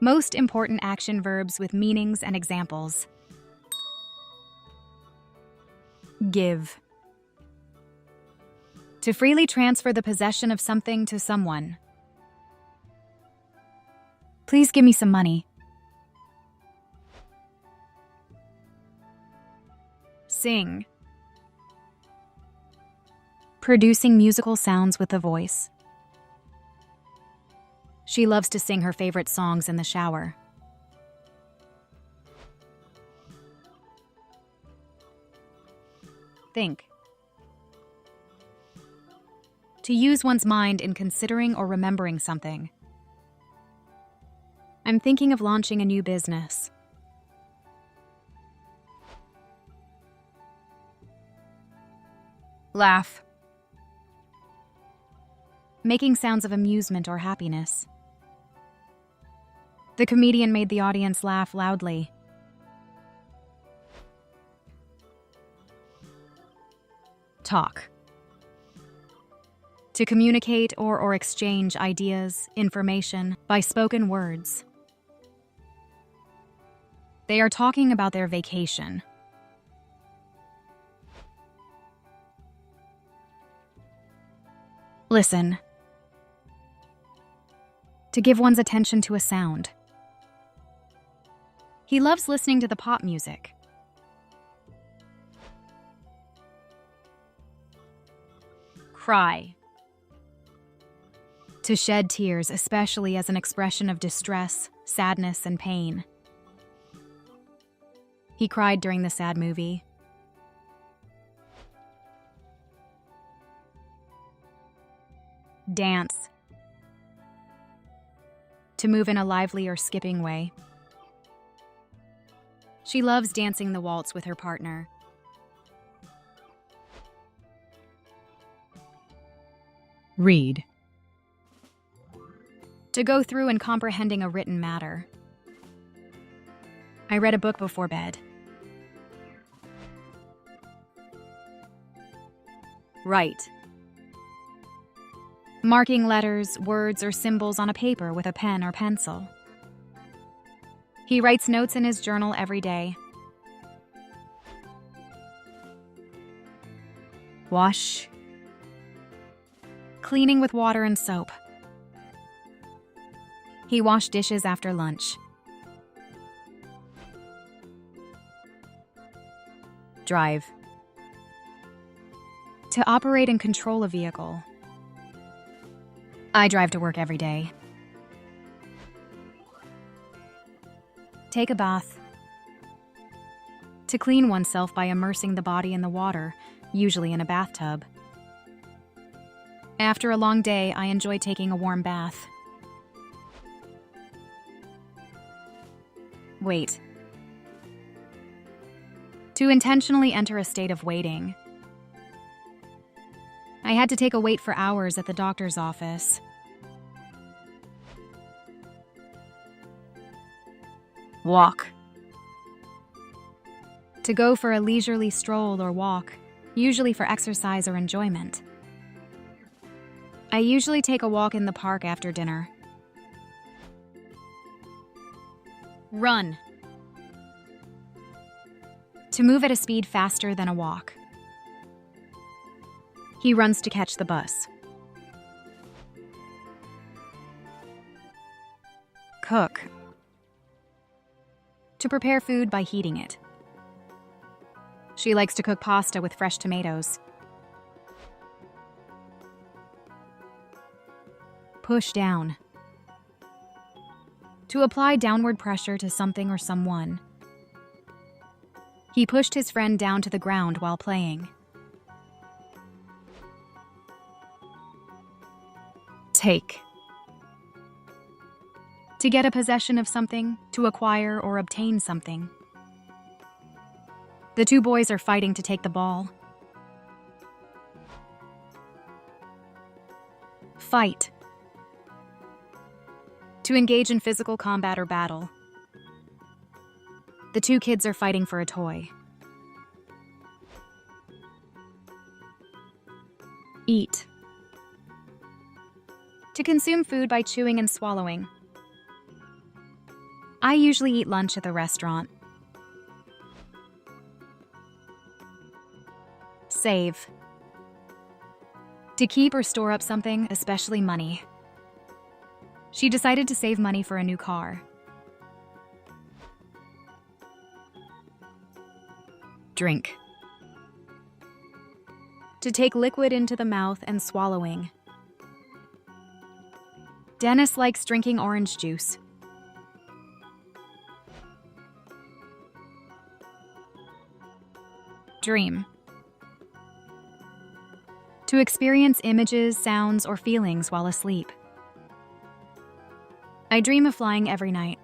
Most important action verbs with meanings and examples. Give. To freely transfer the possession of something to someone. Please give me some money. Sing. Producing musical sounds with the voice. She loves to sing her favorite songs in the shower. Think. To use one's mind in considering or remembering something. I'm thinking of launching a new business. Laugh. Making sounds of amusement or happiness. The comedian made the audience laugh loudly. Talk. To communicate or exchange ideas, information by spoken words. They are talking about their vacation. Listen. To give one's attention to a sound. He loves listening to the pop music. Cry. To shed tears, especially as an expression of distress, sadness, and pain. He cried during the sad movie. Dance. To move in a lively or skipping way. She loves dancing the waltz with her partner. Read. To go through and comprehending a written matter. I read a book before bed. Write. Marking letters, words, or symbols on a paper with a pen or pencil. He writes notes in his journal every day. Wash. Cleaning with water and soap. He washed dishes after lunch. Drive. To operate and control a vehicle. I drive to work every day. Take a bath. To clean oneself by immersing the body in the water, usually in a bathtub. After a long day, I enjoy taking a warm bath. Wait. To intentionally enter a state of waiting. I had to take a wait for hours at the doctor's office. Walk. To go for a leisurely stroll or walk, usually for exercise or enjoyment. I usually take a walk in the park after dinner. Run. To move at a speed faster than a walk. He runs to catch the bus. Cook. To prepare food by heating it. She likes to cook pasta with fresh tomatoes. Push down. To apply downward pressure to something or someone. He pushed his friend down to the ground while playing. Take. To get a possession of something, to acquire or obtain something. The two boys are fighting to take the ball. Fight. To engage in physical combat or battle. The two kids are fighting for a toy. Eat. To consume food by chewing and swallowing. I usually eat lunch at the restaurant. Save. To keep or store up something, especially money. She decided to save money for a new car. Drink. To take liquid into the mouth and swallowing. Dennis likes drinking orange juice. Dream. To experience images, sounds, or feelings while asleep. I dream of flying every night.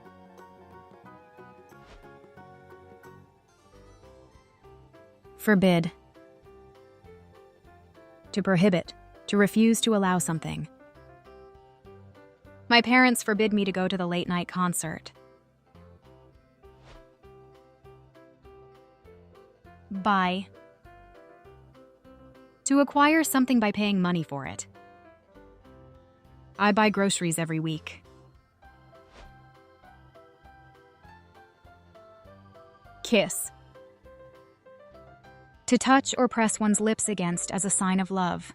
Forbid. To prohibit, to refuse to allow something. My parents forbid me to go to the late-night concert. Buy. To acquire something by paying money for it. I buy groceries every week. Kiss. To touch or press one's lips against as a sign of love.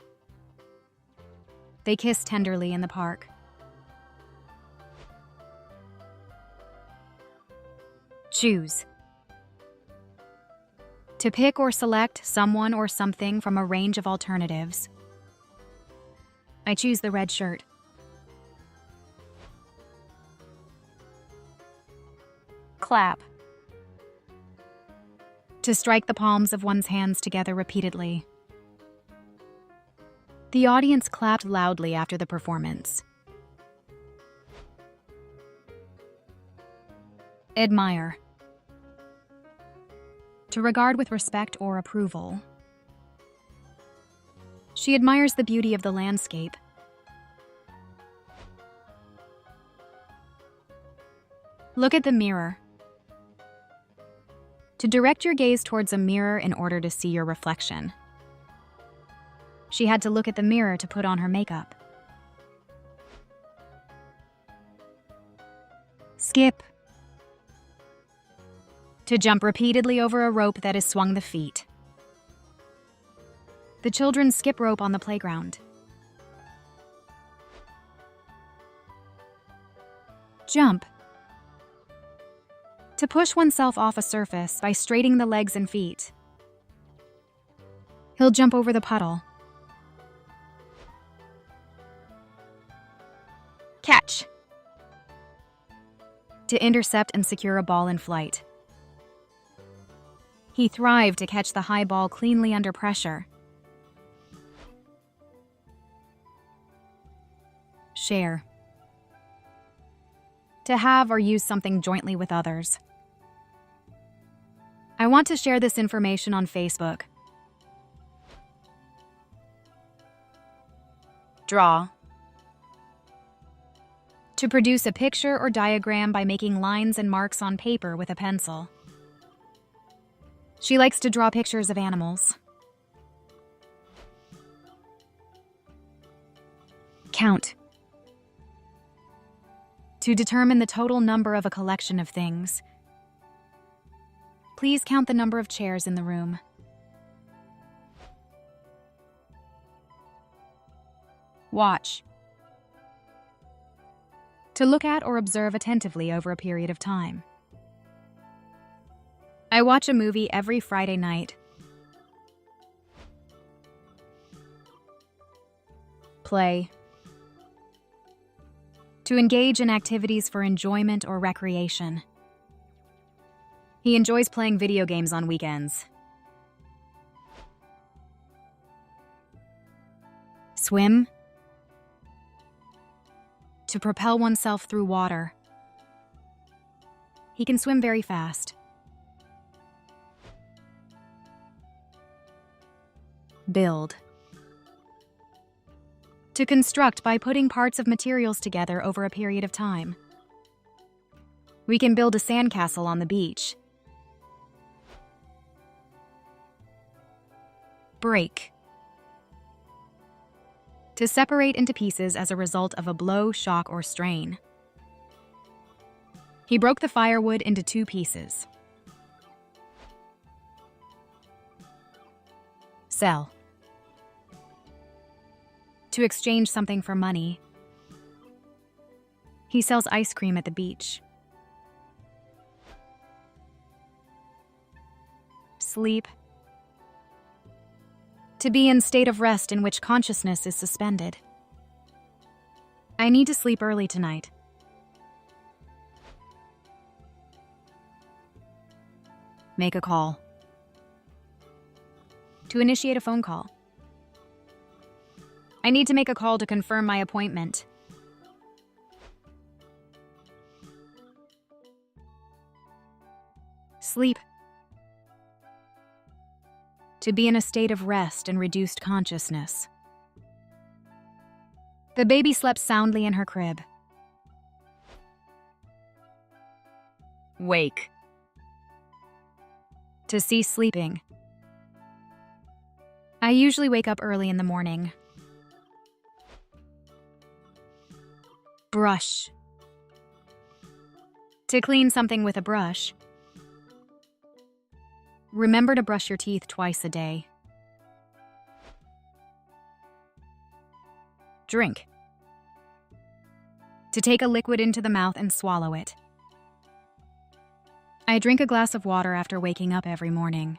They kiss tenderly in the park. Choose. To pick or select someone or something from a range of alternatives. I choose the red shirt. Clap. To strike the palms of one's hands together repeatedly. The audience clapped loudly after the performance. Admire. To regard with respect or approval. She admires the beauty of the landscape. Look at the mirror. To direct your gaze towards a mirror in order to see your reflection. She had to look at the mirror to put on her makeup. Skip. To jump repeatedly over a rope that is swung the feet. The children skip rope on the playground. Jump. To push oneself off a surface by straightening the legs and feet. He'll jump over the puddle. Catch. To intercept and secure a ball in flight. He thrived to catch the high ball cleanly under pressure. Share. To have or use something jointly with others. I want to share this information on Facebook. Draw. To produce a picture or diagram by making lines and marks on paper with a pencil. She likes to draw pictures of animals. Count. To determine the total number of a collection of things. Please count the number of chairs in the room. Watch. To look at or observe attentively over a period of time. I watch a movie every Friday night. Play. To engage in activities for enjoyment or recreation. He enjoys playing video games on weekends. Swim. To propel oneself through water. He can swim very fast. Build. To construct by putting parts of materials together over a period of time. We can build a sandcastle on the beach. Break. To separate into pieces as a result of a blow, shock, or strain. He broke the firewood into 2 pieces. Sell. To exchange something for money. He sells ice cream at the beach. Sleep. To be in state of rest in which consciousness is suspended. I need to sleep early tonight. Make a call. To initiate a phone call. I need to make a call to confirm my appointment. Sleep. To be in a state of rest and reduced consciousness. The baby slept soundly in her crib. Wake. To cease sleeping. I usually wake up early in the morning. Brush. To clean something with a brush. Remember to brush your teeth twice a day. Drink. To take a liquid into the mouth and swallow it. I drink a glass of water after waking up every morning.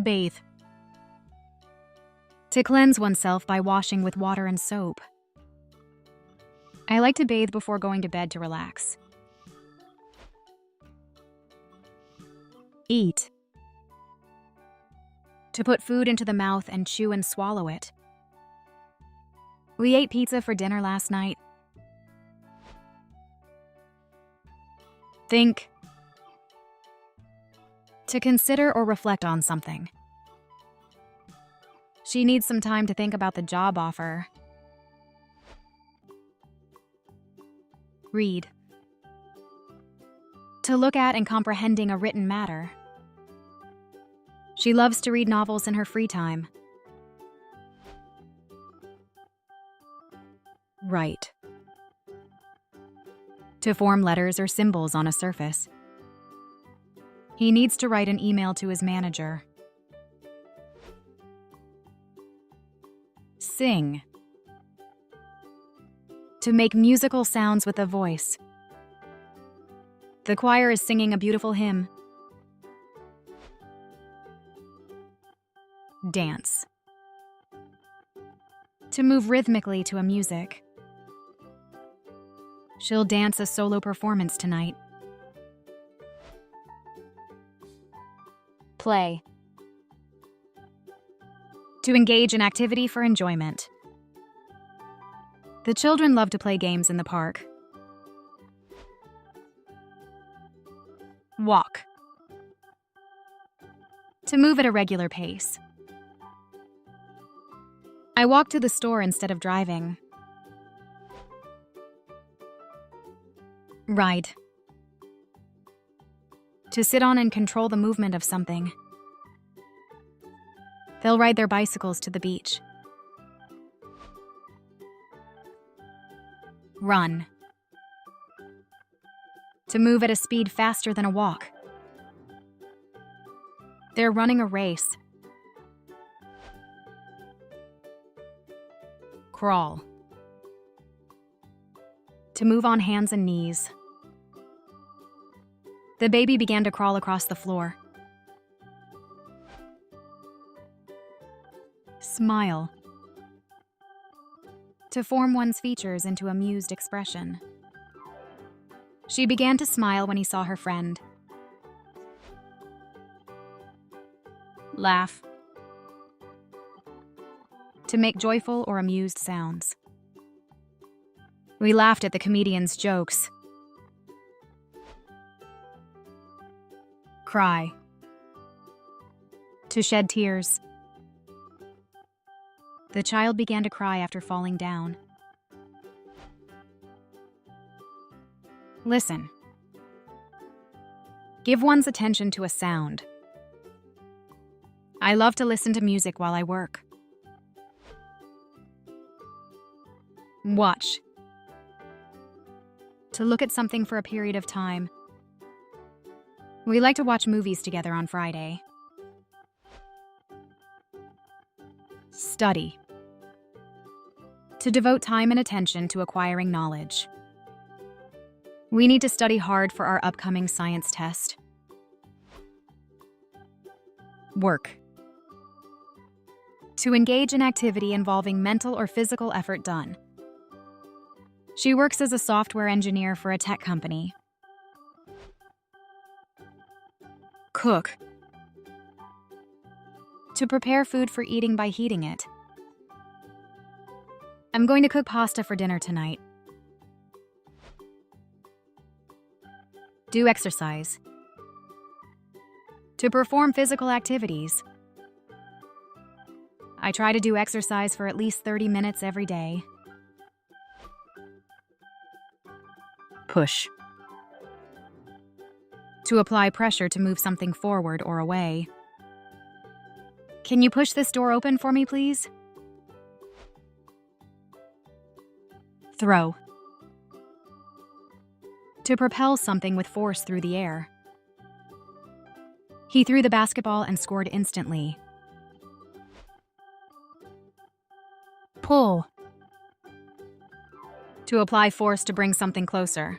Bathe. To cleanse oneself by washing with water and soap. I like to bathe before going to bed to relax. Eat. To put food into the mouth and chew and swallow it. We ate pizza for dinner last night. Think. To consider or reflect on something. She needs some time to think about the job offer. Read. To look at and comprehending a written matter. She loves to read novels in her free time. Write. To form letters or symbols on a surface. He needs to write an email to his manager. Sing. To make musical sounds with a voice. The choir is singing a beautiful hymn. Dance. To move rhythmically to a music. She'll dance a solo performance tonight. Play. To engage in activity for enjoyment. The children love to play games in the park. Walk. To move at a regular pace. I walk to the store instead of driving. Ride. To sit on and control the movement of something. They'll ride their bicycles to the beach. Run. To move at a speed faster than a walk. They're running a race. Crawl. To move on hands and knees. The baby began to crawl across the floor. Smile. To form one's features into amused expression. She began to smile when he saw her friend. Laugh. To make joyful or amused sounds. We laughed at the comedian's jokes. Cry. To shed tears. The child began to cry after falling down. Listen. Give one's attention to a sound. I love to listen to music while I work. Watch. To look at something for a period of time. We like to watch movies together on Friday. Study. To devote time and attention to acquiring knowledge. We need to study hard for our upcoming science test. Work. To engage in activity involving mental or physical effort done. She works as a software engineer for a tech company. Cook. To prepare food for eating by heating it. I'm going to cook pasta for dinner tonight. Do exercise. To perform physical activities. I try to do exercise for at least 30 minutes every day. Push. To apply pressure to move something forward or away. Can you push this door open for me, please? Throw. To propel something with force through the air. He threw the basketball and scored instantly. Pull. To apply force to bring something closer.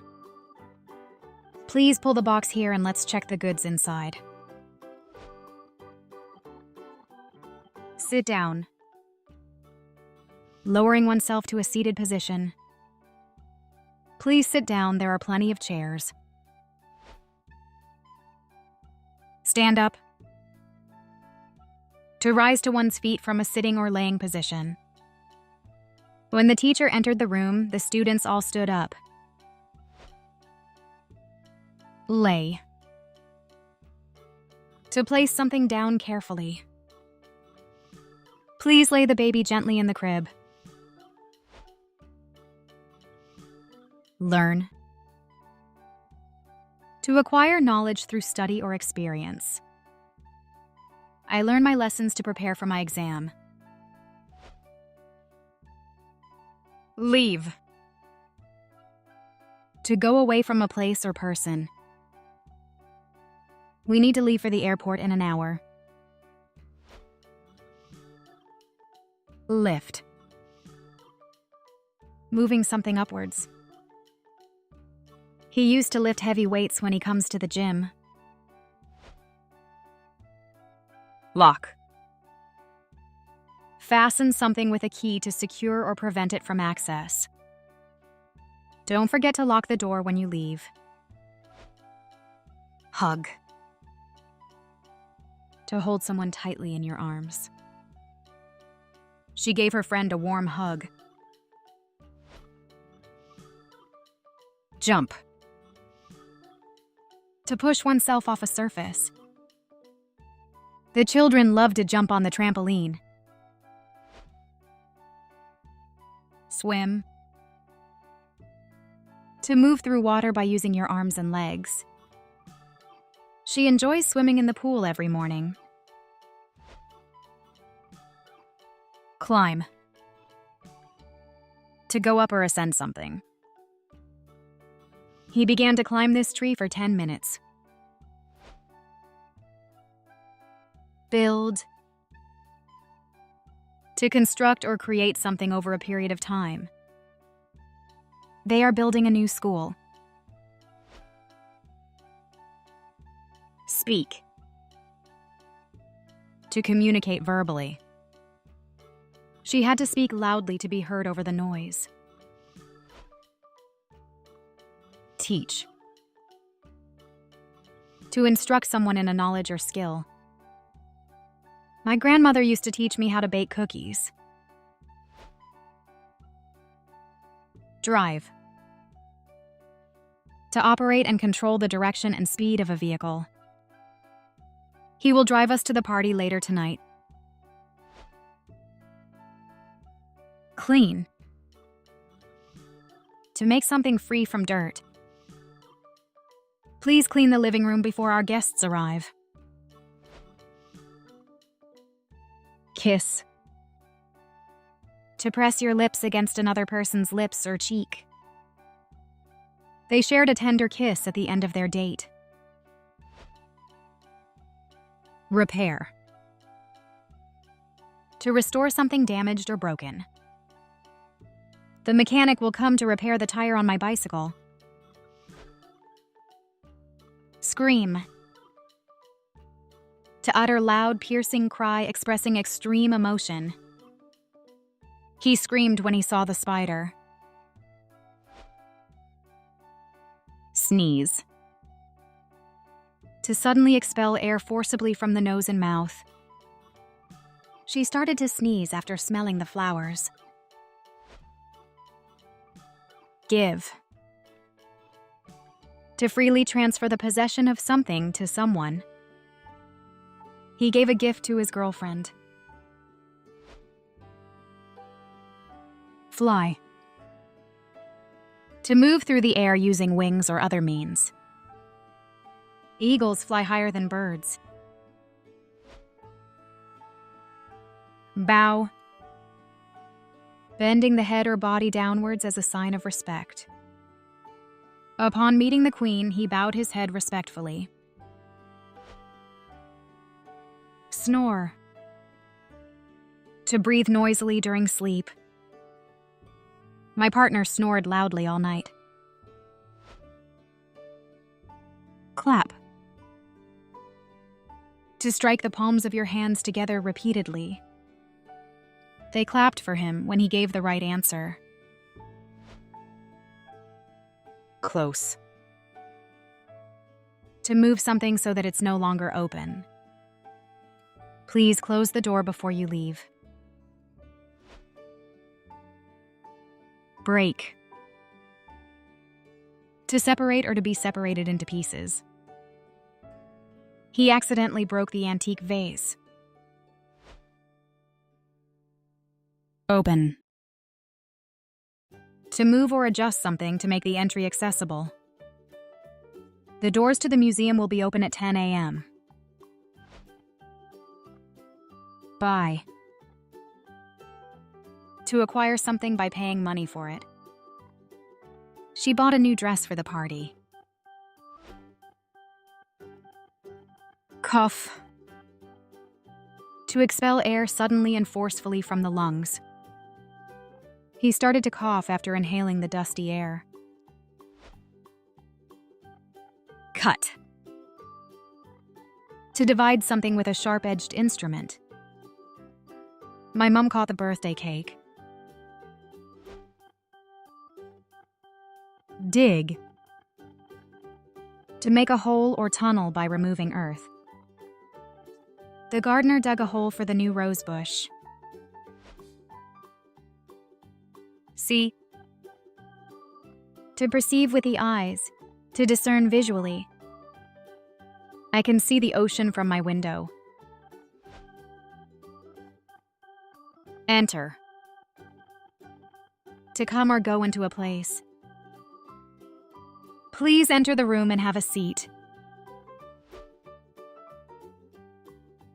Please pull the box here and let's check the goods inside. Sit down. Lowering oneself to a seated position. Please sit down, there are plenty of chairs. Stand up. To rise to one's feet from a sitting or laying position. When the teacher entered the room, the students all stood up. Lay. To place something down carefully. Please lay the baby gently in the crib. Learn. To acquire knowledge through study or experience. I learn my lessons to prepare for my exam. Leave. To go away from a place or person. We need to leave for the airport in an hour. Lift. Moving something upwards. He used to lift heavy weights when he comes to the gym. Lock. Fasten something with a key to secure or prevent it from access. Don't forget to lock the door when you leave. Hug. To hold someone tightly in your arms. She gave her friend a warm hug. Jump. To push oneself off a surface. The children love to jump on the trampoline. Swim. To move through water by using your arms and legs. She enjoys swimming in the pool every morning. Climb. To go up or ascend something. He began to climb this tree for 10 minutes. Build. To construct or create something over a period of time. They are building a new school. Speak. To communicate verbally. She had to speak loudly to be heard over the noise. Teach. To instruct someone in a knowledge or skill. My grandmother used to teach me how to bake cookies. Drive. To operate and control the direction and speed of a vehicle. He will drive us to the party later tonight. Clean. To make something free from dirt. Please clean the living room before our guests arrive. Kiss. To press your lips against another person's lips or cheek. They shared a tender kiss at the end of their date. Repair. To restore something damaged or broken. The mechanic will come to repair the tire on my bicycle. Scream. To utter loud, piercing cry expressing extreme emotion. He screamed when he saw the spider. Sneeze. To suddenly expel air forcibly from the nose and mouth. She started to sneeze after smelling the flowers. Give. To freely transfer the possession of something to someone. He gave a gift to his girlfriend. Fly. To move through the air using wings or other means. Eagles fly higher than birds. Bow. Bending the head or body downwards as a sign of respect. Upon meeting the queen, he bowed his head respectfully. Snore. To breathe noisily during sleep. My partner snored loudly all night. Clap. To strike the palms of your hands together repeatedly. They clapped for him when he gave the right answer. Close. To move something so that it's no longer open. Please close the door before you leave. Break. To separate or to be separated into pieces. He accidentally broke the antique vase. Open. To move or adjust something to make the entry accessible. The doors to the museum will be open at 10 a.m. Buy. To acquire something by paying money for it. She bought a new dress for the party. Cough. To expel air suddenly and forcefully from the lungs. He started to cough after inhaling the dusty air. Cut. To divide something with a sharp-edged instrument. My mom caught the birthday cake. Dig. To make a hole or tunnel by removing earth. The gardener dug a hole for the new rose bush. See. To perceive with the eyes, to discern visually. I can see the ocean from my window. Enter. To come or go into a place. Please enter the room and have a seat.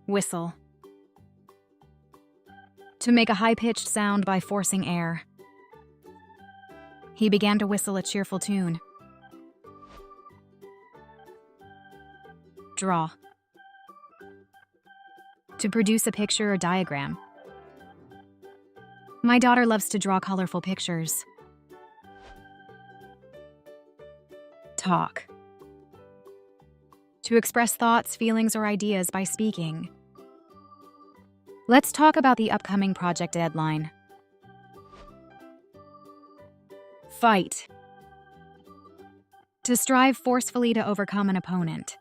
Whistle. To make a high-pitched sound by forcing air. He began to whistle a cheerful tune. Draw. To produce a picture or diagram. My daughter loves to draw colorful pictures. Talk. To express thoughts, feelings, or ideas by speaking. Let's talk about the upcoming project deadline. Fight. To strive forcefully to overcome an opponent.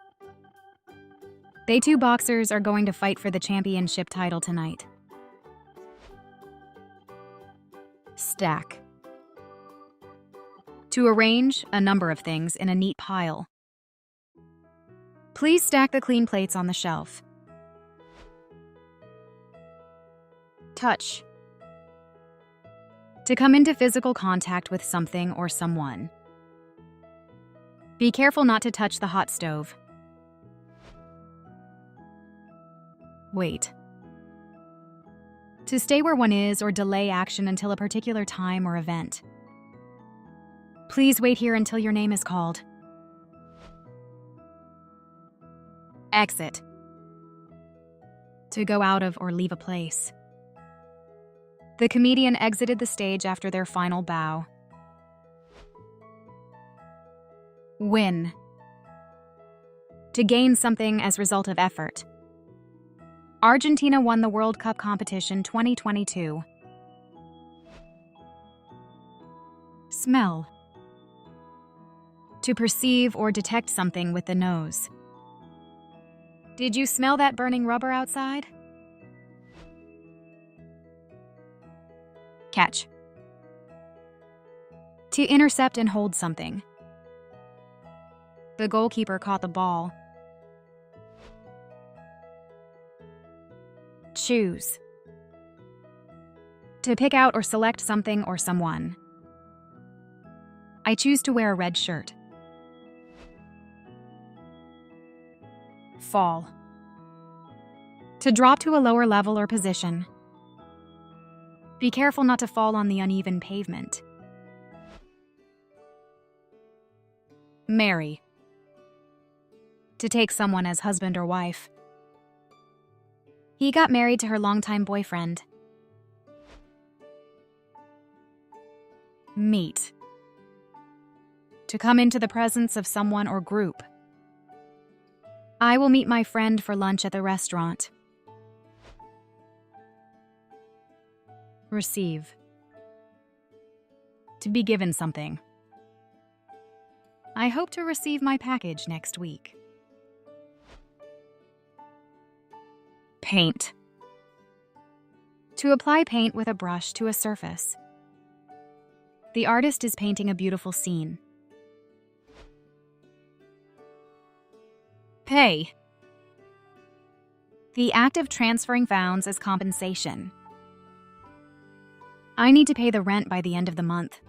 They two boxers are going to fight for the championship title tonight. Stack. To arrange a number of things in a neat pile. Please stack the clean plates on the shelf. Touch. To come into physical contact with something or someone. Be careful not to touch the hot stove. Wait. To stay where one is or delay action until a particular time or event. Please wait here until your name is called. Exit. To go out of or leave a place. The comedian exited the stage after their final bow. Win. To gain something as result of effort. Argentina won the World Cup competition 2022. Smell. To perceive or detect something with the nose. Did you smell that burning rubber outside? Catch. To intercept and hold something. The goalkeeper caught the ball. Choose. To pick out or select something or someone. I choose to wear a red shirt. Fall. To drop to a lower level or position. Be careful not to fall on the uneven pavement. Marry. To take someone as husband or wife. He got married to her longtime boyfriend. Meet. To come into the presence of someone or group. I will meet my friend for lunch at the restaurant. Receive. To be given something. I hope to receive my package next week. Paint. To apply paint with a brush to a surface. The artist is painting a beautiful scene. Pay. The act of transferring funds as compensation. I need to pay the rent by the end of the month.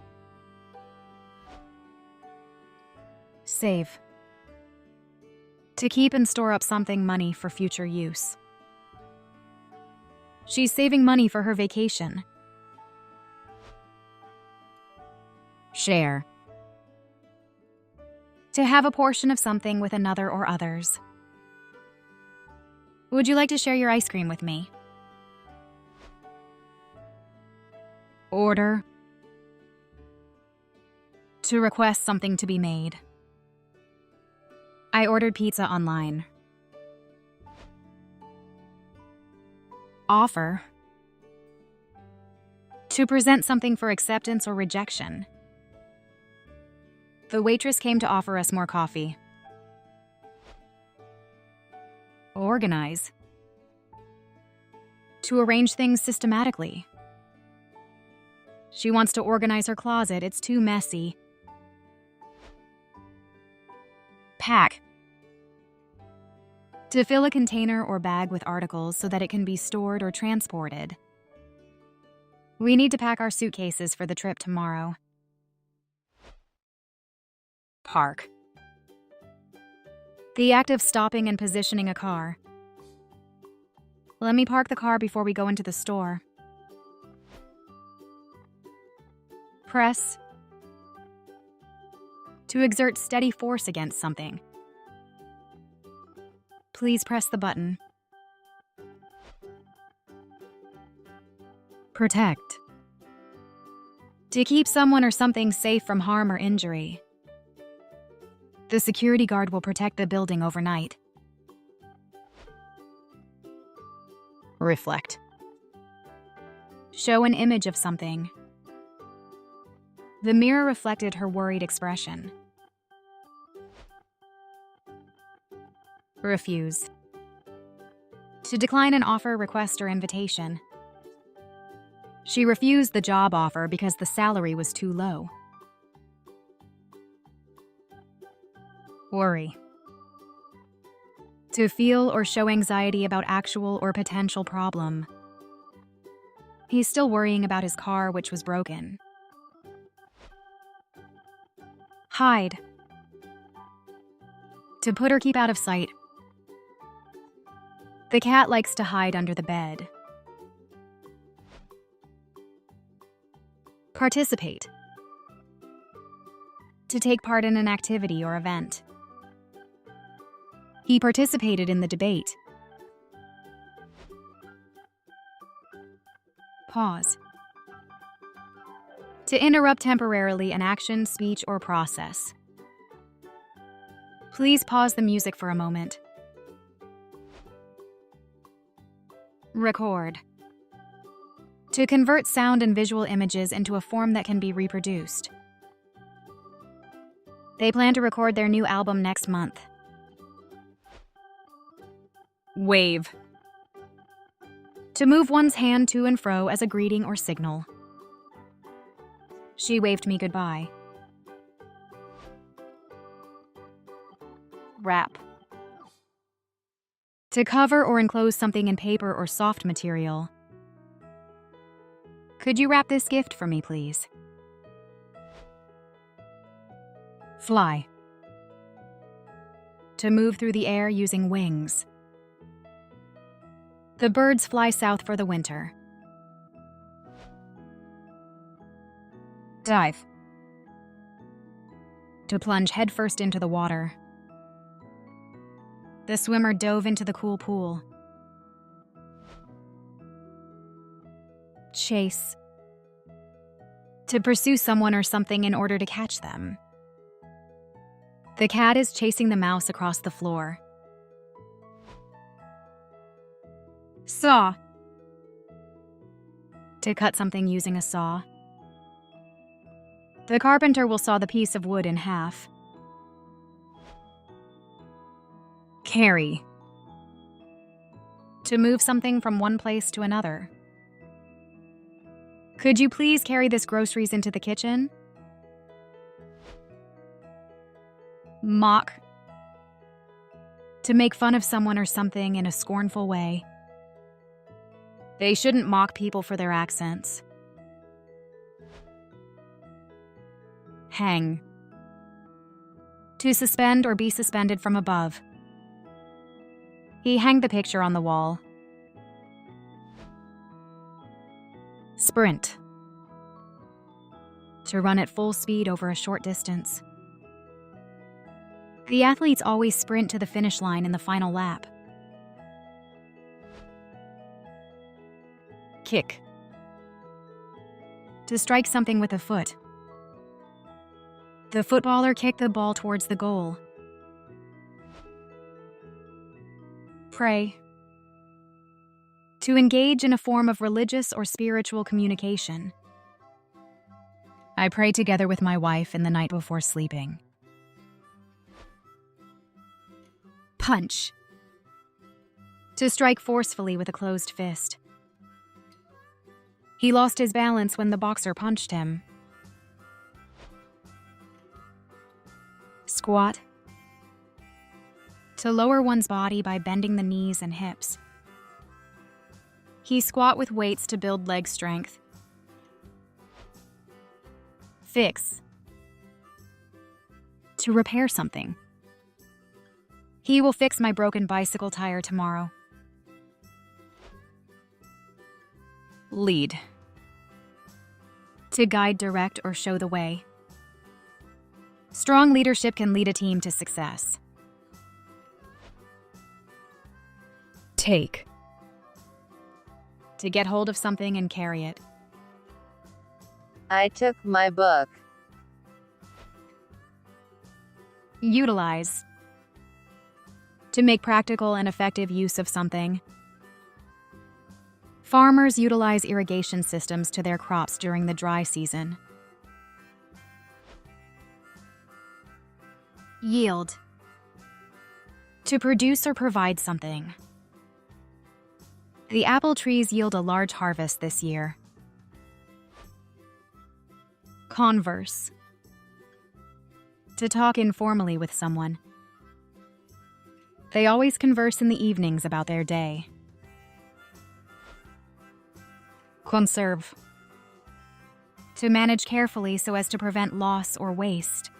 Save. To keep and store up something money for future use. She's saving money for her vacation. Share. To have a portion of something with another or others. Would you like to share your ice cream with me? Order. To request something to be made. I ordered pizza online. Offer. To present something for acceptance or rejection. The waitress came to offer us more coffee. Organize. To arrange things systematically. She wants to organize her closet. It's too messy. Pack. To fill a container or bag with articles so that it can be stored or transported. We need to pack our suitcases for the trip tomorrow. Park. The act of stopping and positioning a car. Let me park the car before we go into the store. Press. To exert steady force against something. Please press the button. Protect. To keep someone or something safe from harm or injury. The security guard will protect the building overnight. Reflect. Show an image of something. The mirror reflected her worried expression. Refuse. To decline an offer, request, or invitation. She refused the job offer because the salary was too low. Worry. To feel or show anxiety about actual or potential problem. He's still worrying about his car, which was broken. Hide. To put or keep out of sight. The cat likes to hide under the bed. Participate. To take part in an activity or event. He participated in the debate. Pause. To interrupt temporarily an action, speech, or process. Please pause the music for a moment. Record. To convert sound and visual images into a form that can be reproduced. They plan to record their new album next month. Wave. To move one's hand to and fro as a greeting or signal. She waved me goodbye. Wrap. To cover or enclose something in paper or soft material. Could you wrap this gift for me, please? Fly. To move through the air using wings. The birds fly south for the winter. Dive. To plunge headfirst into the water. The swimmer dove into the cool pool. Chase. To pursue someone or something in order to catch them. The cat is chasing the mouse across the floor. Saw. To cut something using a saw. The carpenter will saw the piece of wood in half. Carry. To move something from one place to another. Could you please carry this groceries into the kitchen? Mock. To make fun of someone or something in a scornful way. They shouldn't mock people for their accents. Hang. To suspend or be suspended from above. He hanged the picture on the wall. Sprint. To run at full speed over a short distance. The athletes always sprint to the finish line in the final lap. Kick. To strike something with a foot. The footballer kicked the ball towards the goal. Pray. To engage in a form of religious or spiritual communication. I pray together with my wife in the night before sleeping. Punch. To strike forcefully with a closed fist. He lost his balance when the boxer punched him. Squat. To lower one's body by bending the knees and hips. He squat with weights to build leg strength. Fix. To repair something. He will fix my broken bicycle tire tomorrow. Lead. To guide, direct, or show the way. Strong leadership can lead a team to success. Take. To get hold of something and carry it. I took my book. Utilize. To make practical and effective use of something. Farmers utilize irrigation systems to their crops during the dry season. Yield. To produce or provide something. The apple trees yield a large harvest this year. Converse. To talk informally with someone. They always converse in the evenings about their day. Conserve. To manage carefully so as to prevent loss or waste.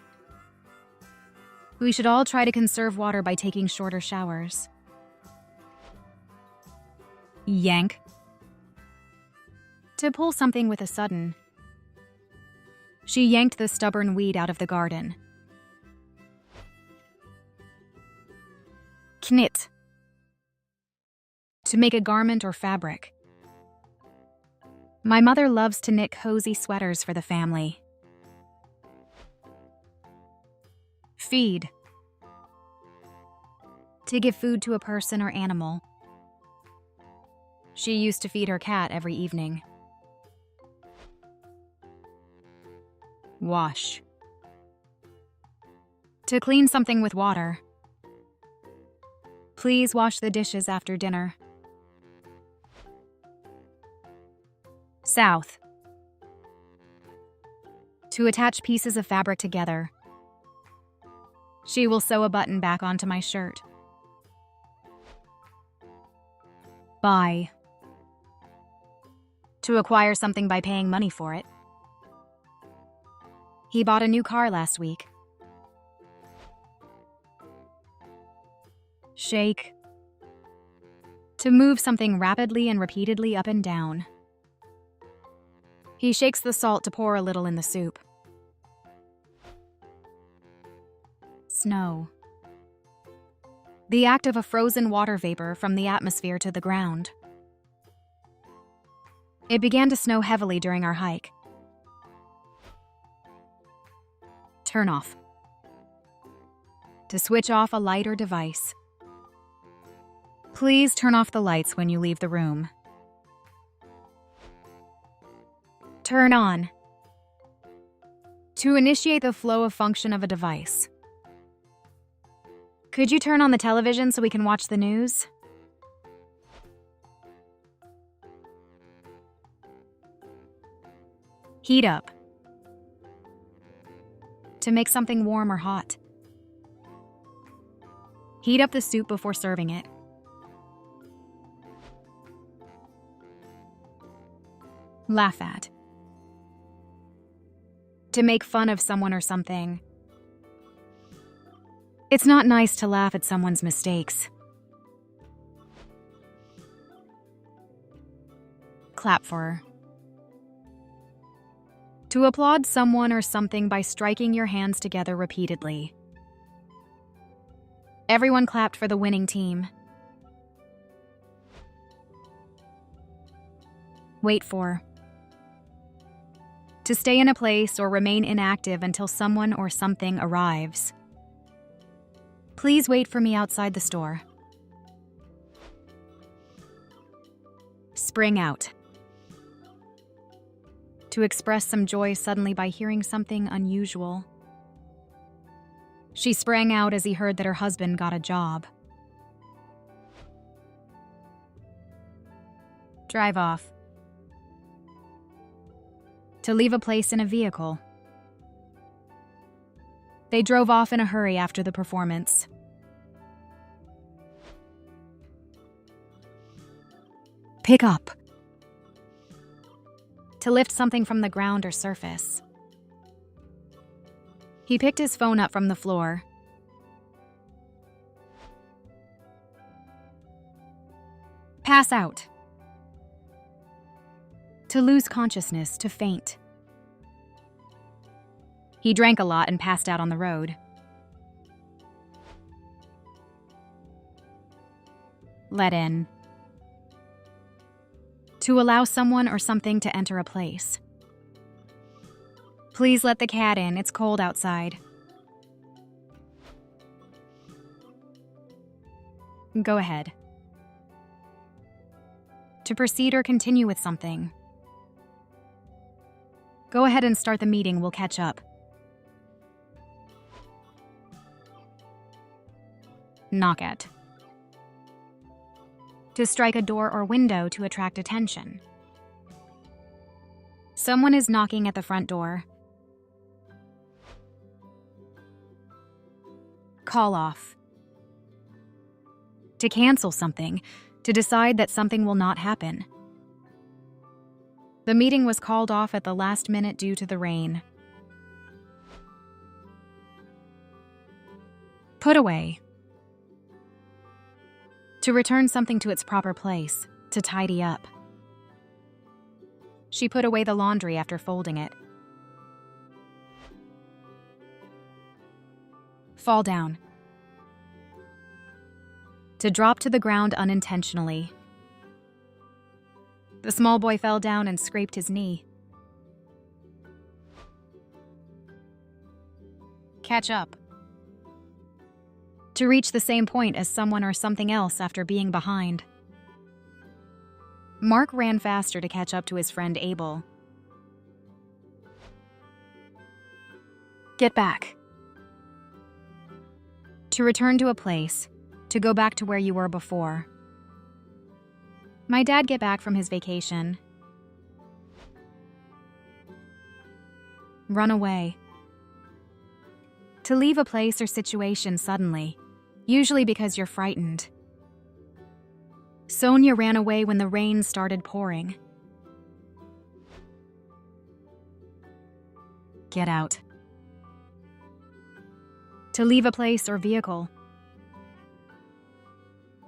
We should all try to conserve water by taking shorter showers. Yank. To pull something with a sudden. She yanked the stubborn weed out of the garden. Knit. To make a garment or fabric. My mother loves to knit cozy sweaters for the family. Feed. To give food to a person or animal. She used to feed her cat every evening. Wash. To clean something with water. Please wash the dishes after dinner. South. To attach pieces of fabric together. She will sew a button back onto my shirt. Buy. To acquire something by paying money for it. He bought a new car last week. Shake. To move something rapidly and repeatedly up and down. He shakes the salt to pour a little in the soup. Snow. The act of a frozen water vapor from the atmosphere to the ground. It began to snow heavily during our hike. Turn off. To switch off a light or device. Please turn off the lights when you leave the room. Turn on. To initiate the flow of function of a device. Could you turn on the television so we can watch the news? Heat up. To make something warm or hot. Heat up the soup before serving it. Laugh at. To make fun of someone or something. It's not nice to laugh at someone's mistakes. Clap for her. To applaud someone or something by striking your hands together repeatedly. Everyone clapped for the winning team. Wait for. To stay in a place or remain inactive until someone or something arrives. Please wait for me outside the store. Spring out. To express some joy suddenly by hearing something unusual. She sprang out as he heard that her husband got a job. Drive off. To leave a place in a vehicle. They drove off in a hurry after the performance. Pick up. To lift something from the ground or surface. He picked his phone up from the floor. Pass out. To lose consciousness, to faint. He drank a lot and passed out on the road. Let in. To allow someone or something to enter a place. Please let the cat in, it's cold outside. Go ahead. To proceed or continue with something. Go ahead and start the meeting, we'll catch up. Knock at. To strike a door or window to attract attention. Someone is knocking at the front door. Call off. To cancel something, to decide that something will not happen. The meeting was called off at the last minute due to the rain. Put away. To return something to its proper place, to tidy up. She put away the laundry after folding it. Fall down. To drop to the ground unintentionally. The small boy fell down and scraped his knee. Catch up. To reach the same point as someone or something else after being behind. Mark ran faster to catch up to his friend Abel. Get back. To return to a place. To go back to where you were before. My dad get back from his vacation. Run away. To leave a place or situation suddenly, usually because you're frightened. Sonia ran away when the rain started pouring. Get out. To leave a place or vehicle.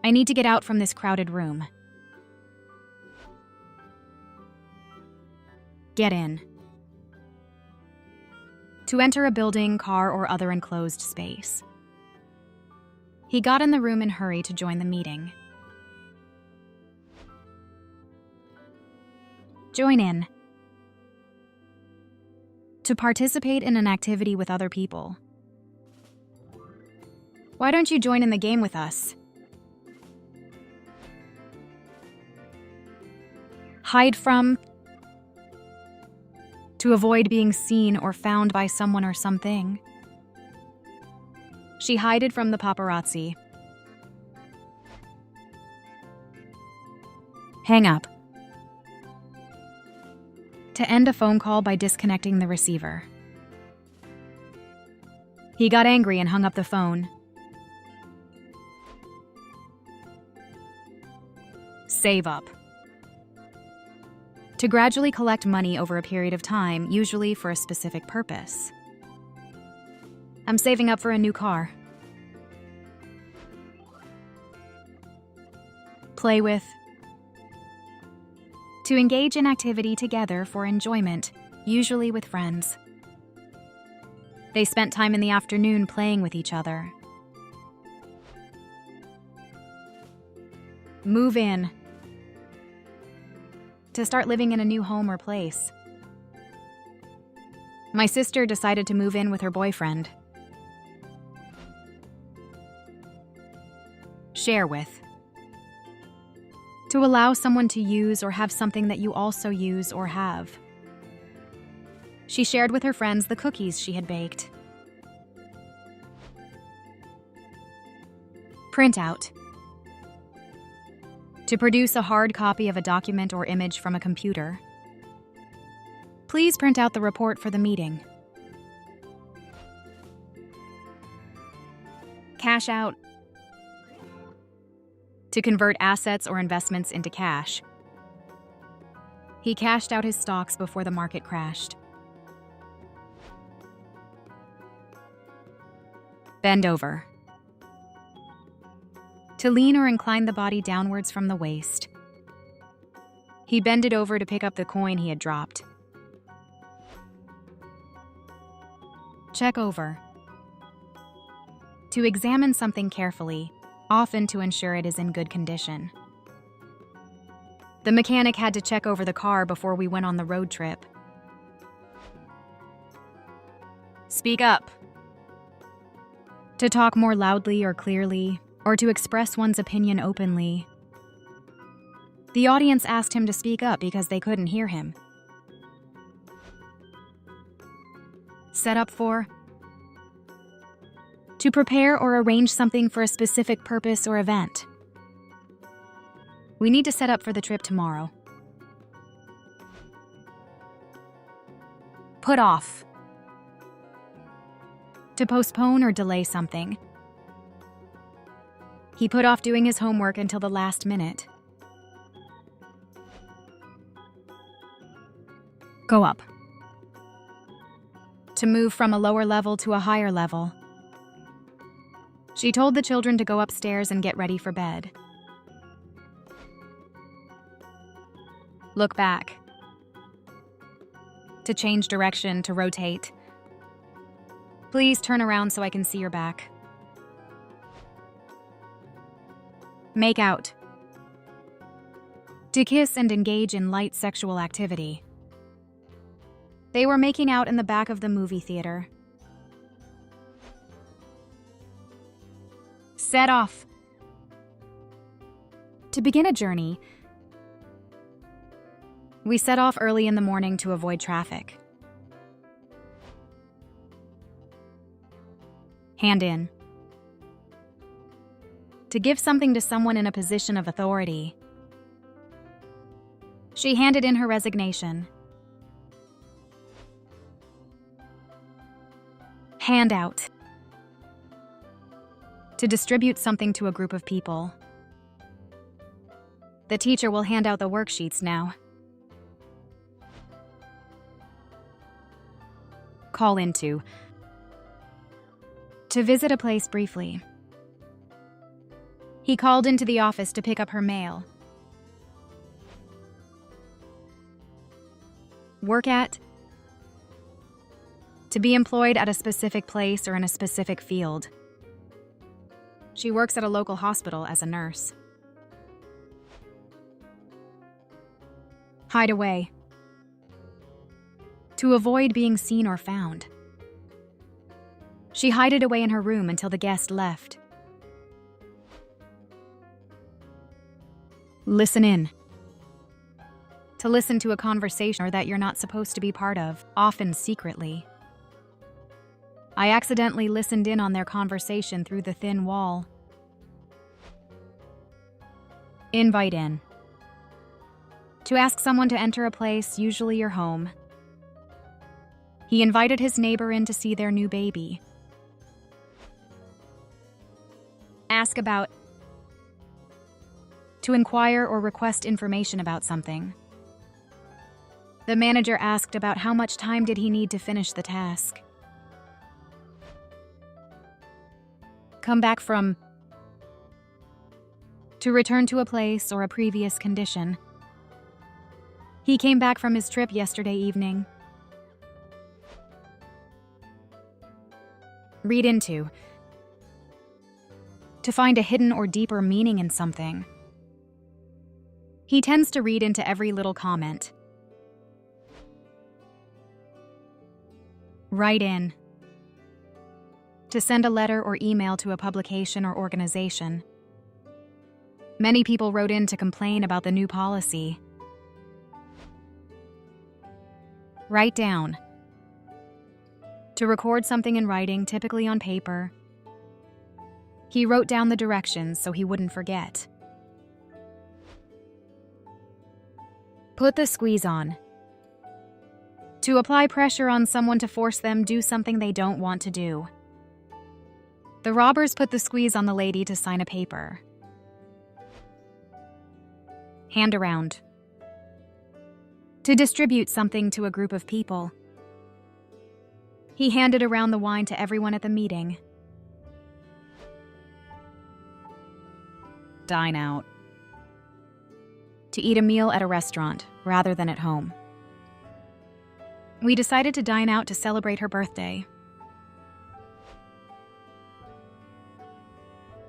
I need to get out from this crowded room. Get in. To enter a building, car, or other enclosed space. He got in the room in a hurry to join the meeting. Join in. To participate in an activity with other people. Why don't you join in the game with us? Hide from. To avoid being seen or found by someone or something. She hid from the paparazzi. Hang up. To end a phone call by disconnecting the receiver. He got angry and hung up the phone. Save up. To gradually collect money over a period of time, usually for a specific purpose. I'm saving up for a new car. Play with. To engage in activity together for enjoyment, usually with friends. They spent time in the afternoon playing with each other. Move in. To start living in a new home or place. My sister decided to move in with her boyfriend. Share with. To allow someone to use or have something that you also use or have. She shared with her friends the cookies she had baked. Print out. To produce a hard copy of a document or image from a computer. Please print out the report for the meeting. Cash out. To convert assets or investments into cash. He cashed out his stocks before the market crashed. Bend over. To lean or incline the body downwards from the waist. He bended over to pick up the coin he had dropped. Check over. To examine something carefully, often to ensure it is in good condition. The mechanic had to check over the car before we went on the road trip. Speak up. To talk more loudly or clearly, or to express one's opinion openly. The audience asked him to speak up because they couldn't hear him. Set up for. To prepare or arrange something for a specific purpose or event. We need to set up for the trip tomorrow. Put off. To postpone or delay something. He put off doing his homework until the last minute. Go up. To move from a lower level to a higher level. She told the children to go upstairs and get ready for bed. Look back. To change direction, to rotate. Please turn around so I can see your back. Make out. To kiss and engage in light sexual activity. They were making out in the back of the movie theater. Set off. To begin a journey, we set off early in the morning to avoid traffic. Hand in. To give something to someone in a position of authority. She handed in her resignation. Hand out. To distribute something to a group of people. The teacher will hand out the worksheets now. Call into. To visit a place briefly. He called into the office to pick up her mail. Work at. To be employed at a specific place or in a specific field. She works at a local hospital as a nurse. Hide away. To avoid being seen or found. She hid it away in her room until the guest left. Listen in. To listen to a conversation that you're not supposed to be part of, often secretly. I accidentally listened in on their conversation through the thin wall. Invite in. To ask someone to enter a place, usually your home. He invited his neighbor in to see their new baby. Ask about. To inquire or request information about something. The manager asked about how much time did he need to finish the task. Come back from. To return to a place or a previous condition. He came back from his trip yesterday evening. Read into. To find a hidden or deeper meaning in something. He tends to read into every little comment. Write in. To send a letter or email to a publication or organization. Many people wrote in to complain about the new policy. Write down. To record something in writing, typically on paper. He wrote down the directions so he wouldn't forget. Put the squeeze on. To apply pressure on someone to force them do something they don't want to do. The robbers put the squeeze on the lady to sign a paper. Hand around. To distribute something to a group of people. He handed around the wine to everyone at the meeting. Dine out. To eat a meal at a restaurant rather than at home. We decided to dine out to celebrate her birthday.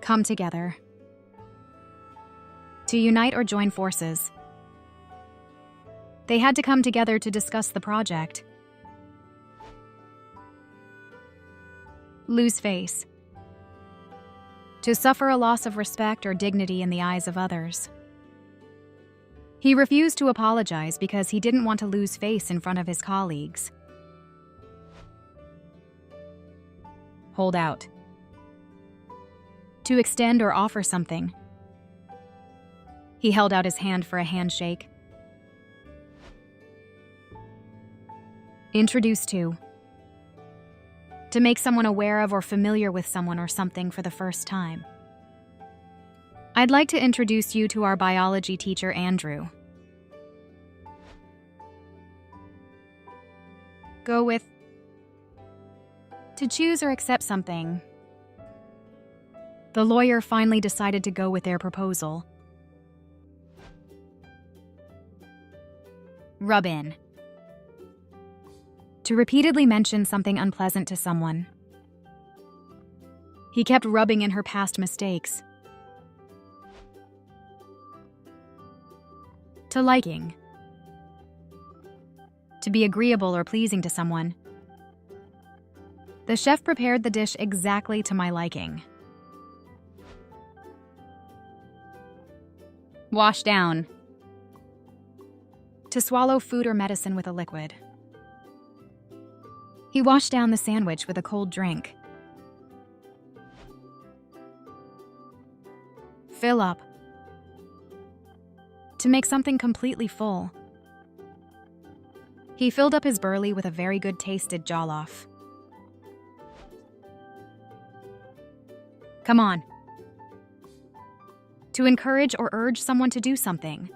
Come together. To unite or join forces. They had to come together to discuss the project. Lose face. To suffer a loss of respect or dignity in the eyes of others. He refused to apologize because he didn't want to lose face in front of his colleagues. Hold out. To extend or offer something. He held out his hand for a handshake. Introduce to. To make someone aware of or familiar with someone or something for the first time. I'd like to introduce you to our biology teacher, Andrew. Go with. To choose or accept something. The lawyer finally decided to go with their proposal. Rub in. To repeatedly mention something unpleasant to someone. He kept rubbing in her past mistakes. To liking. To be agreeable or pleasing to someone. The chef prepared the dish exactly to my liking. Wash down. To swallow food or medicine with a liquid. He washed down the sandwich with a cold drink. Fill up. To make something completely full. He filled up his burley with a very good tasted jollof. Come on. To encourage or urge someone to do something.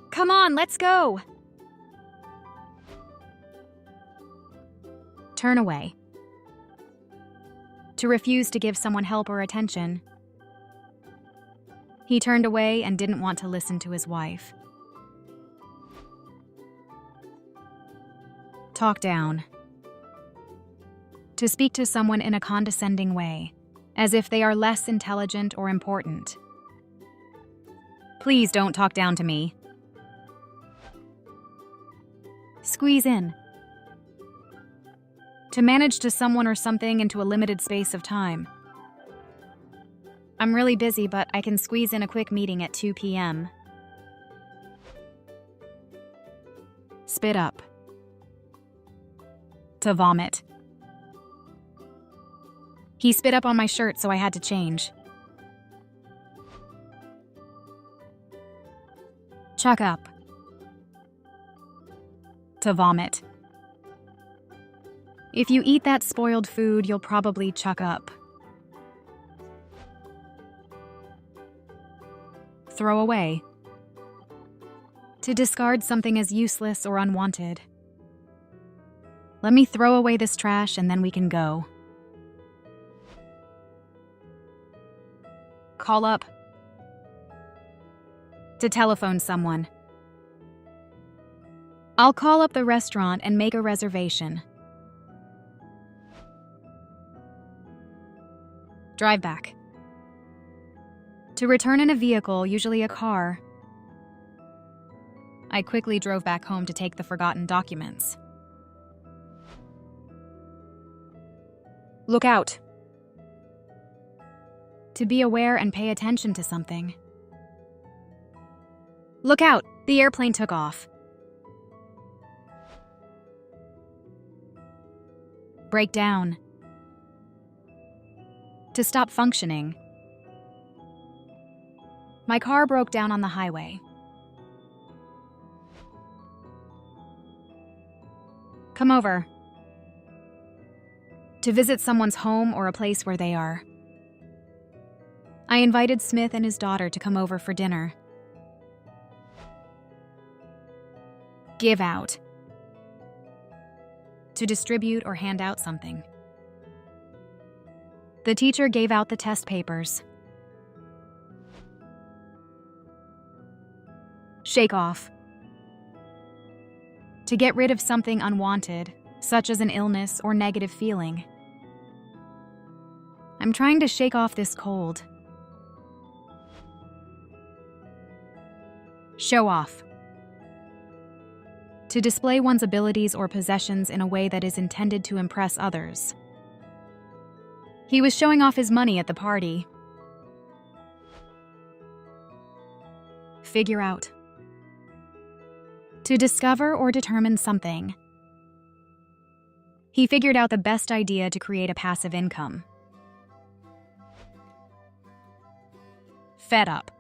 Come on, let's go. Turn away. To refuse to give someone help or attention. He turned away and didn't want to listen to his wife. Talk down. To speak to someone in a condescending way, as if they are less intelligent or important. Please don't talk down to me. Squeeze in. To manage to someone or something into a limited space of time. I'm really busy, but I can squeeze in a quick meeting at 2 p.m. Spit up. To vomit. He spit up on my shirt, so I had to change. Chuck up. To vomit. If you eat that spoiled food, you'll probably chuck up. Throw away. To discard something as useless or unwanted. Let me throw away this trash and then we can go. Call up. To telephone someone. I'll call up the restaurant and make a reservation. Drive back. To return in a vehicle, usually a car. I quickly drove back home to take the forgotten documents. Look out. To be aware and pay attention to something. Look out! The airplane took off. Break down. To stop functioning. My car broke down on the highway. Come over. To visit someone's home or a place where they are. I invited Smith and his daughter to come over for dinner. Give out. To distribute or hand out something. The teacher gave out the test papers. Shake off. To get rid of something unwanted, such as an illness or negative feeling. I'm trying to shake off this cold. Show off. To display one's abilities or possessions in a way that is intended to impress others. He was showing off his money at the party. Figure out. To discover or determine something. He figured out the best idea to create a passive income. Fed up.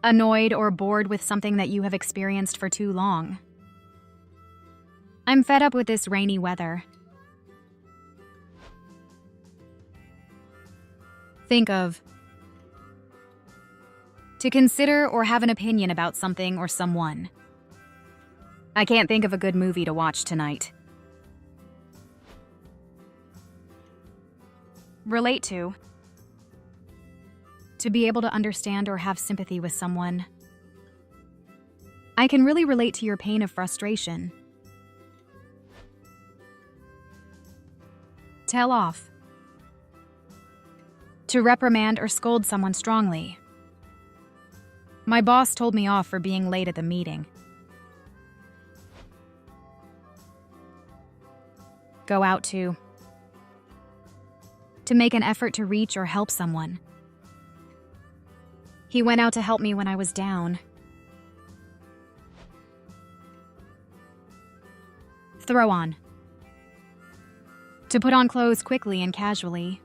Annoyed or bored with something that you have experienced for too long. I'm fed up with this rainy weather. Think of. To consider or have an opinion about something or someone. I can't think of a good movie to watch tonight. Relate to. To be able to understand or have sympathy with someone. I can really relate to your pain of frustration. Tell off. To reprimand or scold someone strongly. My boss told me off for being late at the meeting. Go out to make an effort to reach or help someone. He went out to help me when I was down. Throw on. To put on clothes quickly and casually.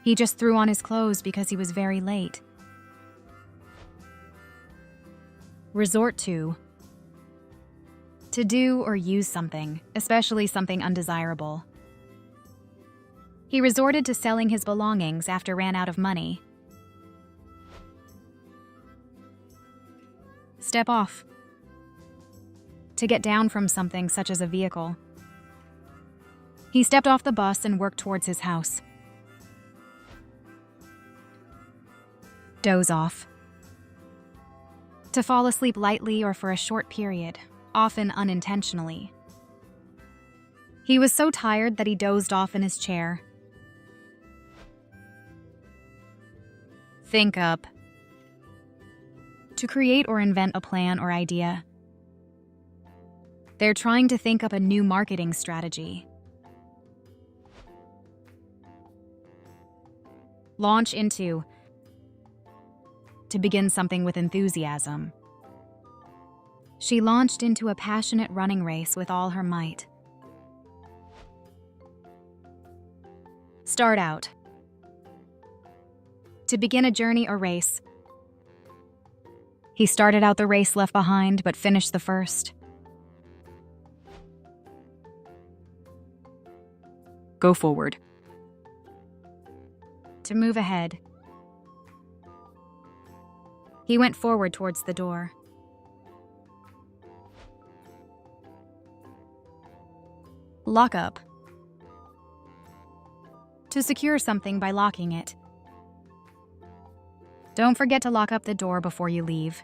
He just threw on his clothes because he was very late. Resort to do or use something, especially something undesirable. He resorted to selling his belongings after ran out of money. Step off. To get down from something such as a vehicle. He stepped off the bus and worked towards his house. Doze off. To fall asleep lightly or for a short period, often unintentionally. He was so tired that he dozed off in his chair. Think up. To create or invent a plan or idea. They're trying to think up a new marketing strategy. Launch into. To begin something with enthusiasm. She launched into a passionate running race with all her might. Start out. To begin a journey or race. He started out the race left behind, but finished the first. Go forward. To move ahead. He went forward towards the door. Lock up. To secure something by locking it. Don't forget to lock up the door before you leave.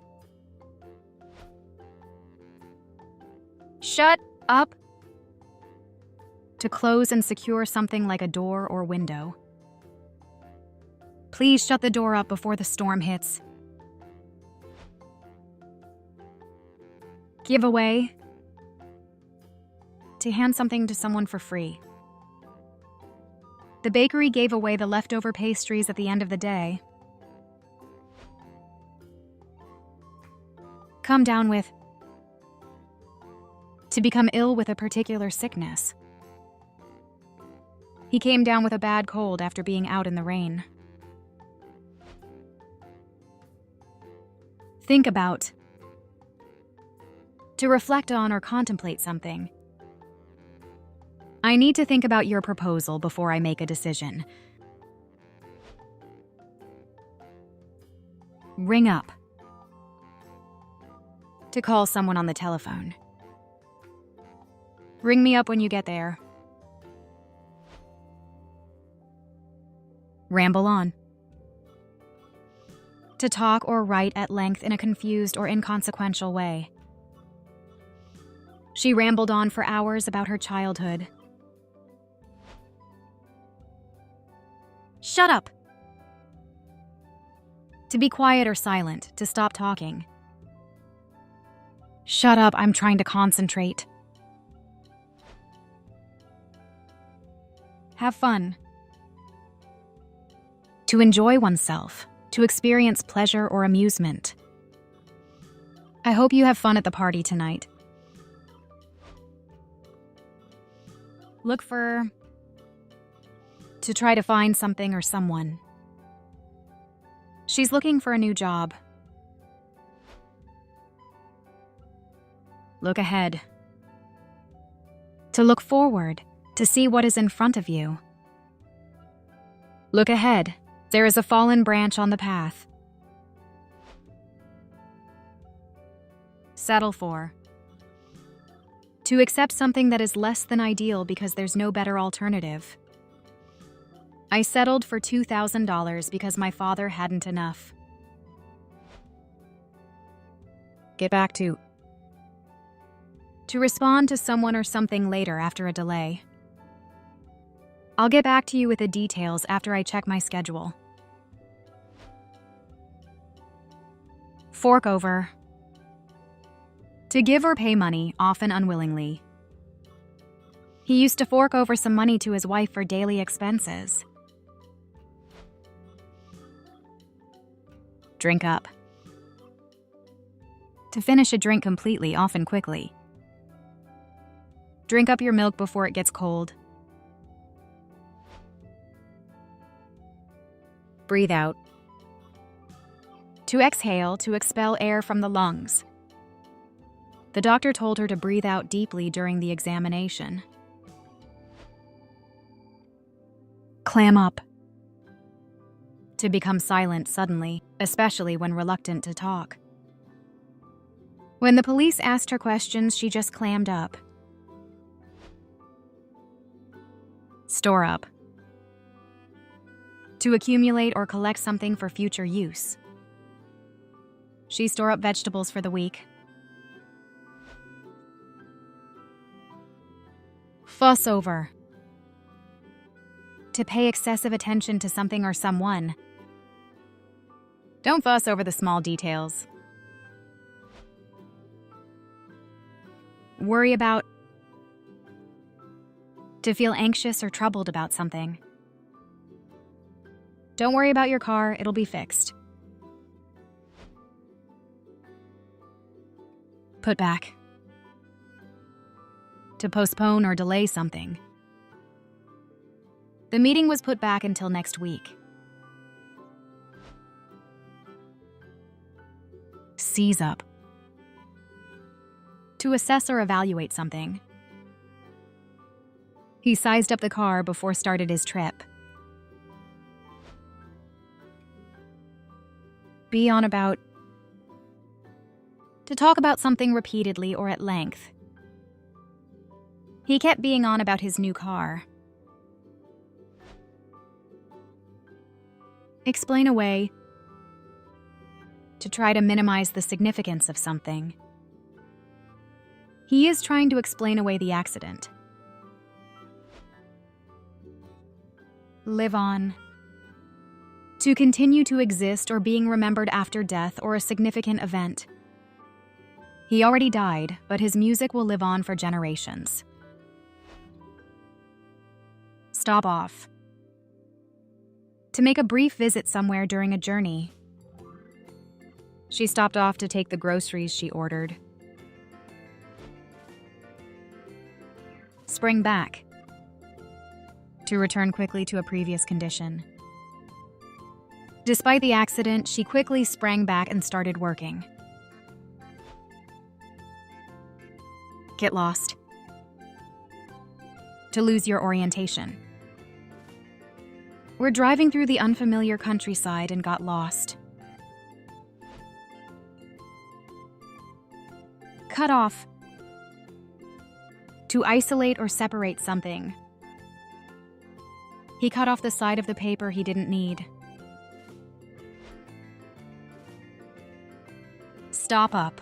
Shut up. To close and secure something like a door or window. Please shut the door up before the storm hits. Give away. To hand something to someone for free. The bakery gave away the leftover pastries at the end of the day. Come down with. To become ill with a particular sickness. He came down with a bad cold after being out in the rain. Think about. To reflect on or contemplate something. I need to think about your proposal before I make a decision. Ring up. To call someone on the telephone. Ring me up when you get there. Ramble on. To talk or write at length in a confused or inconsequential way. She rambled on for hours about her childhood. Shut up. To be quiet or silent, to stop talking. Shut up, I'm trying to concentrate. Have fun. To enjoy oneself, to experience pleasure or amusement. I hope you have fun at the party tonight. Look for. To try to find something or someone. She's looking for a new job. Look ahead. To look forward, to see what is in front of you. Look ahead. There is a fallen branch on the path. Settle for. To accept something that is less than ideal because there's no better alternative. I settled for $2,000 because my father hadn't enough. Get back to. To respond to someone or something later after a delay. I'll get back to you with the details after I check my schedule. Fork over. To give or pay money, often unwillingly. He used to fork over some money to his wife for daily expenses. Drink up. To finish a drink completely, often quickly. Drink up your milk before it gets cold. Breathe out. To exhale, to expel air from the lungs. The doctor told her to breathe out deeply during the examination. Clam up. To become silent suddenly, especially when reluctant to talk. When the police asked her questions, she just clammed up. Store up. To accumulate or collect something for future use. She store up vegetables for the week. Fuss over. To pay excessive attention to something or someone. Don't fuss over the small details. Worry about. To feel anxious or troubled about something. Don't worry about your car, it'll be fixed. Put back. To postpone or delay something. The meeting was put back until next week. Seize up. To assess or evaluate something. He sized up the car before started his trip. Be on about. To talk about something repeatedly or at length. He kept being on about his new car. Explain away. To try to minimize the significance of something. He is trying to explain away the accident. Live on. To continue to exist or being remembered after death or a significant event. He already died, but his music will live on for generations. Stop off. To make a brief visit somewhere during a journey. She stopped off to take the groceries she ordered. Spring back. To return quickly to a previous condition. Despite the accident, she quickly sprang back and started working. Get lost. To lose your orientation. We're driving through the unfamiliar countryside and got lost. Cut off. To isolate or separate something. He cut off the side of the paper he didn't need. Stop up.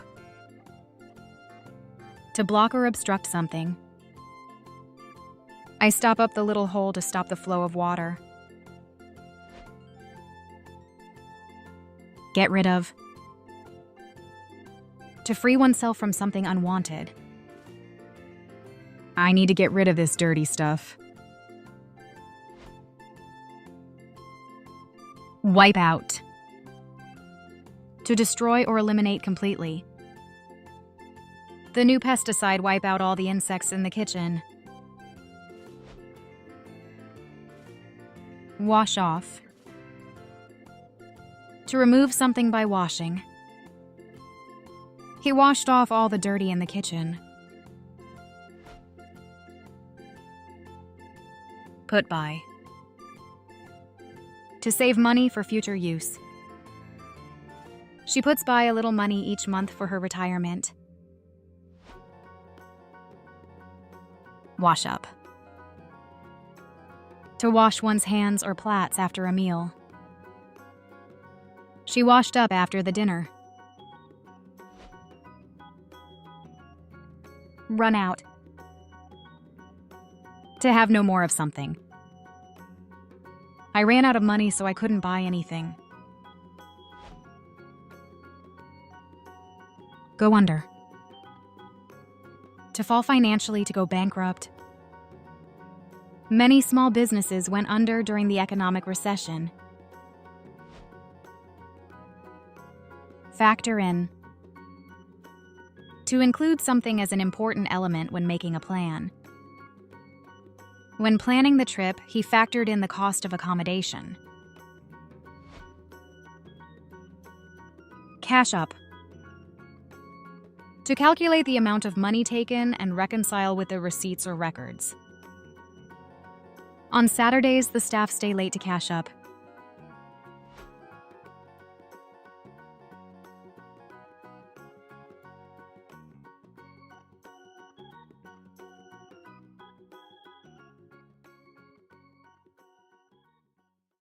To block or obstruct something. I stop up the little hole to stop the flow of water. Get rid of. To free oneself from something unwanted. I need to get rid of this dirty stuff. Wipe out. To destroy or eliminate completely. The new pesticide wipe out all the insects in the kitchen. Wash off. To remove something by washing. He washed off all the dirty in the kitchen. Put by. To save money for future use. She puts by a little money each month for her retirement. Wash up. To wash one's hands or plats after a meal. She washed up after the dinner. Run out. To have no more of something. I ran out of money, so I couldn't buy anything. Go under. To fall financially, to go bankrupt. Many small businesses went under during the economic recession. Factor in. To include something as an important element when making a plan. When planning the trip, he factored in the cost of accommodation. Cash up. To calculate the amount of money taken and reconcile with the receipts or records. On Saturdays, the staff stay late to cash up.